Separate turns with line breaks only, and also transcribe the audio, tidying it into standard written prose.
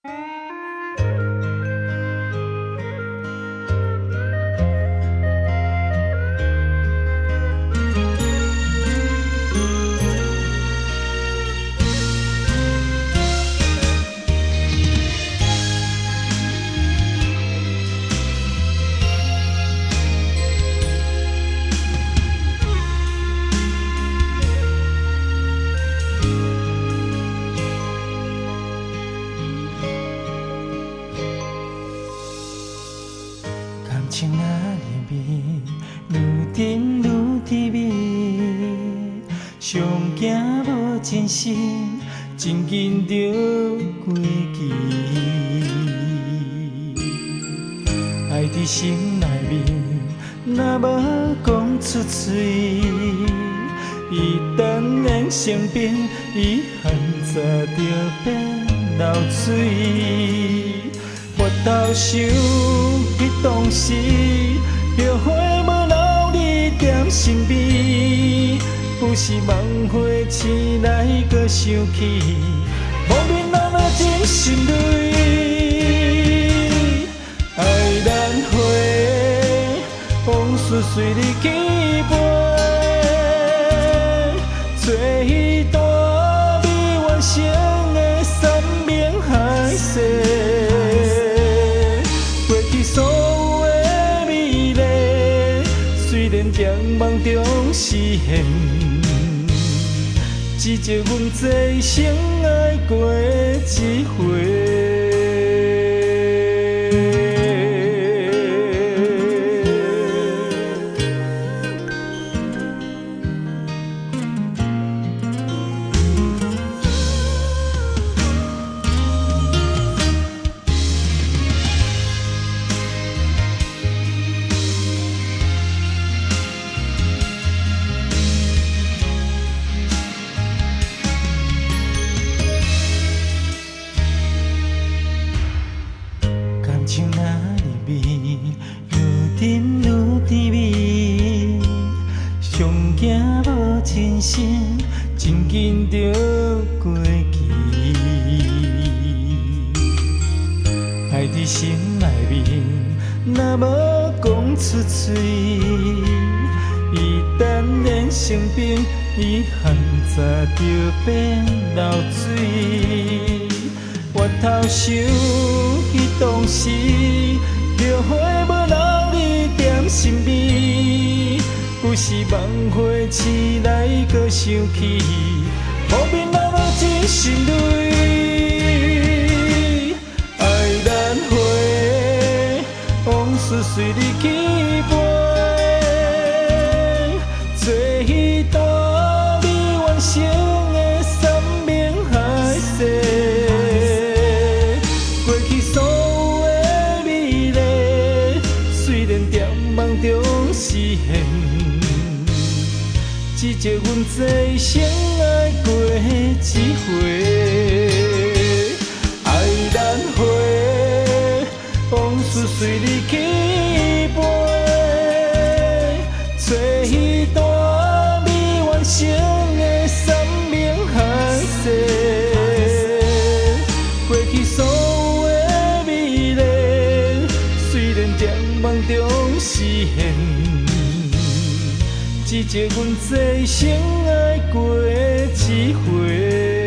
感情若入味，愈甜愈滋味，上惊无真心，真紧就过期。爱伫心内面，若无讲出嘴，一旦连成冰，遗憾早就变流水。我头想起当时，后悔无留你踮身边，不是梦回醒来搁想起，莫名那么真心累。爱难回，往事随你去飞，做彼段未完成的山盟海誓。所有的美丽，虽然在梦中实现，只借阮这一生爱过一回。感情若入味，愈甜愈滋味，上惊无真心，真紧就过期。爱伫心内面，若无讲出嘴，一旦连成冰，遗憾早就变流水。我头想起当时，后悔无留你踮身边，不是梦回醒来搁想起，莫名那么真心累。爱难回，往事随你去飞，做彼段未完成的山盟海誓。梦中实现，只借阮这一生爱过一回。爱难回，往事随你去飞，做彼段未完成的山盟海誓。过去所有的美丽，虽然在梦中实现，只借阮这一生爱过一回。